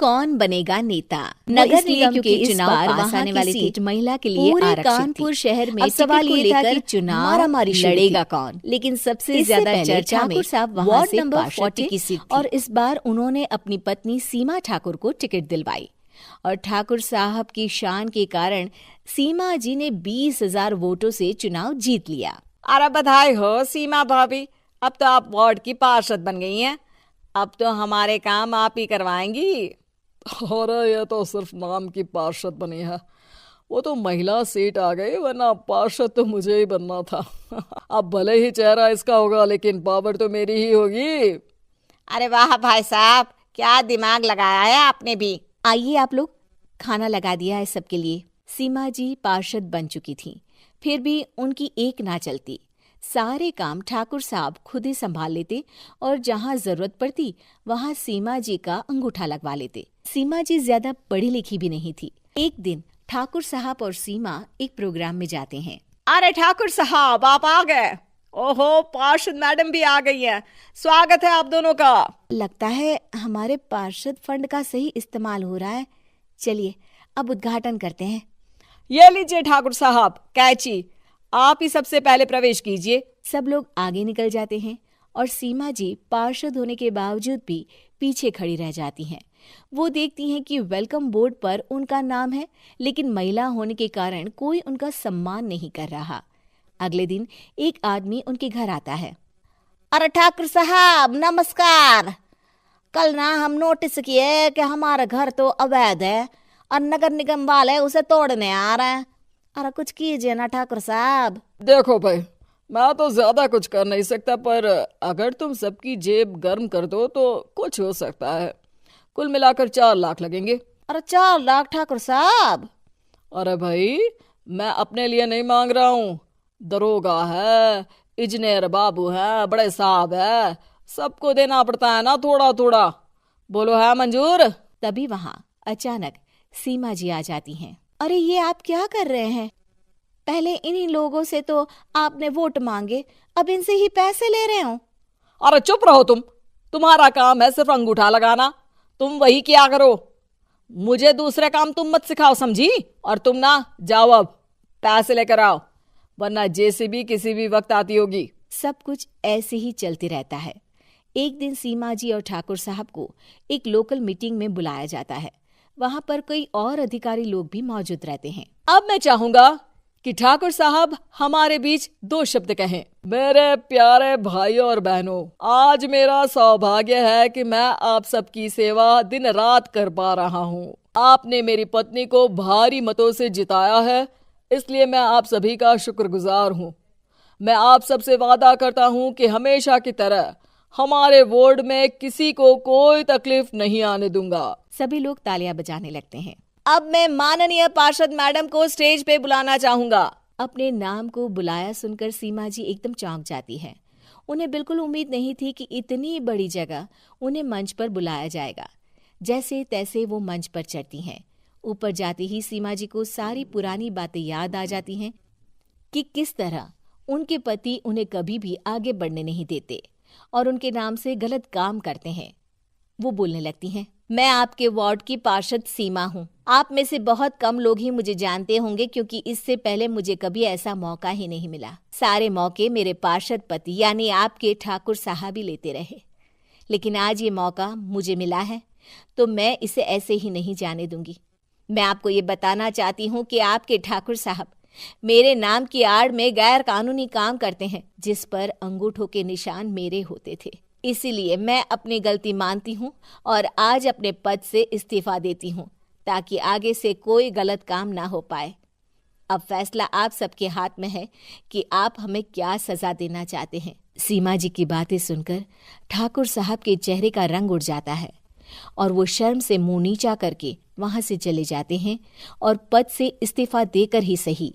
कौन बनेगा नेता। नगर निगम के चुनाव पास आने वाली सीट महिला के लिए आरक्षित कानपुर शहर में सवाल ये था कि चुनाव मारामारी लड़ेगा कौन। लेकिन सबसे ज्यादा चर्चा में वार्ड नंबर 40 की सीट थी और इस बार उन्होंने अपनी पत्नी सीमा ठाकुर को टिकट दिलवाई और ठाकुर साहब की शान के कारण सीमा जी ने 20,000 वोटों से चुनाव जीत लिया। अरे बधाई हो सीमा भाभी, अब तो आप वार्ड की पार्षद बन गई हैं। अब तो हमारे काम आप ही करवाएंगी। अरे ये तो सिर्फ नाम की पार्षद बनी है, वो तो महिला सीट आ गई, वरना पार्षद तो मुझे ही बनना था। अब भले ही चेहरा इसका होगा लेकिन पावर तो मेरी ही होगी। अरे वाह भाई साहब, क्या दिमाग लगाया है आपने भी। आइए आप लोग, खाना लगा दिया है सबके लिए। सीमा जी पार्षद बन चुकी थी, फिर भी उनकी एक ना चलती। सारे काम ठाकुर साहब खुद ही संभाल लेते और जहाँ जरूरत पड़ती वहाँ सीमा जी का अंगूठा लगवा लेते। सीमा जी ज्यादा पढ़ी लिखी भी नहीं थी। एक दिन ठाकुर साहब और सीमा एक प्रोग्राम में जाते हैं। अरे ठाकुर साहब आप आ गए। ओहो, पार्षद मैडम भी आ गई हैं। स्वागत है आप दोनों का। लगता है हमारे पार्षद फंड का सही इस्तेमाल हो रहा है। चलिए अब उद्घाटन करते हैं। ये लीजिए ठाकुर साहब कैची, आप ही सबसे पहले प्रवेश कीजिए। सब लोग आगे निकल जाते हैं और सीमा जी पार्षद होने के बावजूद भी पीछे खड़ी रह जाती हैं। वो देखती हैं कि वेलकम बोर्ड पर उनका नाम है, लेकिन महिला होने के कारण कोई उनका सम्मान नहीं कर रहा। अगले दिन एक आदमी उनके घर आता है। अरे ठाकुर साहब नमस्कार। कल ना हम नोटिस किए कि हमारा घर तो अवैध है और नगर निगम वाले उसे तोड़ने आ रहे हैं। अरे कुछ कीजिए ना ठाकुर साहब। देखो भाई, मैं तो ज्यादा कुछ कर नहीं सकता, पर अगर तुम सबकी जेब गर्म कर दो तो कुछ हो सकता है। कुल मिलाकर 4 लाख लगेंगे। अरे 4 लाख ठाकुर साहब? अरे भाई, मैं अपने लिए नहीं मांग रहा हूँ। दरोगा है, इंजीनियर बाबू है, बड़े साहब है, सबको देना पड़ता है ना थोड़ा थोड़ा। बोलो है मंजूर? तभी वहाँ अचानक सीमा जी आ जाती हैं। अरे ये आप क्या कर रहे हैं? पहले इन्हीं लोगों से तो आपने वोट मांगे, अब इनसे ही पैसे ले रहे हो। अरे चुप रहो तुम, तुम्हारा काम है सिर्फ अंगूठा लगाना, तुम वही किया करो। मुझे दूसरे काम तुम मत सिखाओ, समझी? और तुम ना जाओ, अब पैसे लेकर आओ, वरना जेसीबी किसी भी वक्त आती होगी। सब कुछ ऐसे ही चलते रहता है। एक दिन सीमा जी और ठाकुर साहब को एक लोकल मीटिंग में बुलाया जाता है। वहाँ पर कई और अधिकारी लोग भी मौजूद रहते हैं। अब मैं चाहूंगा कि ठाकुर साहब हमारे बीच 2 शब्द कहें। मेरे प्यारे भाइयों और बहनों, आज मेरा सौभाग्य है कि मैं आप सबकी सेवा दिन रात कर पा रहा हूँ। आपने मेरी पत्नी को भारी मतों से जिताया है, इसलिए मैं आप सभी का शुक्रगुजार हूँ। मैं आप सबसे वादा करता हूँ कि हमेशा की तरह हमारे वार्ड में किसी को कोई तकलीफ नहीं आने दूंगा। सभी लोग तालियां बजाने लगते हैं। अब मैं माननीय पार्षद मैडम को स्टेज पे बुलाना चाहूंगा। अपने नाम को बुलाया सुनकर सीमा जी एकदम चौंक जाती है। उन्हें बिल्कुल उम्मीद नहीं थी कि इतनी बड़ी जगह उन्हें मंच पर बुलाया जाएगा। जैसे तैसे वो मंच पर चढ़ती हैं। ऊपर जाते ही सीमा जी को सारी पुरानी बातें याद आ जाती हैं कि किस तरह उनके पति उन्हें कभी भी आगे बढ़ने नहीं देते और उनके नाम से गलत काम करते हैं। वो बोलने लगती हैं, मैं आपके वार्ड की पार्षद सीमा हूँ। आप में से बहुत कम लोग ही मुझे जानते होंगे, क्योंकि इससे पहले मुझे कभी ऐसा मौका ही नहीं मिला। सारे मौके मेरे पार्षद पति यानी आपके ठाकुर साहब ही लेते रहे, लेकिन आज ये मौका मुझे मिला है तो मैं इसे ऐसे ही नहीं जाने दूंगी। मैं आपको ये बताना चाहती हूँ कि आपके ठाकुर साहब मेरे नाम की आड़ में गैर कानूनी काम करते हैं, जिस पर अंगूठों के निशान मेरे होते थे। इसीलिए मैं अपनी गलती मानती हूँ और आज अपने पद से इस्तीफा देती हूँ, ताकि आगे से कोई गलत काम ना हो पाए। अब फैसला आप सबके हाथ में है कि आप हमें क्या सजा देना चाहते हैं। सीमा जी की बातें सुनकर ठाकुर साहब के चेहरे का रंग उड़ जाता है और वो शर्म से मुंह नीचा करके वहां से चले जाते हैं और पद से इस्तीफा देकर ही सही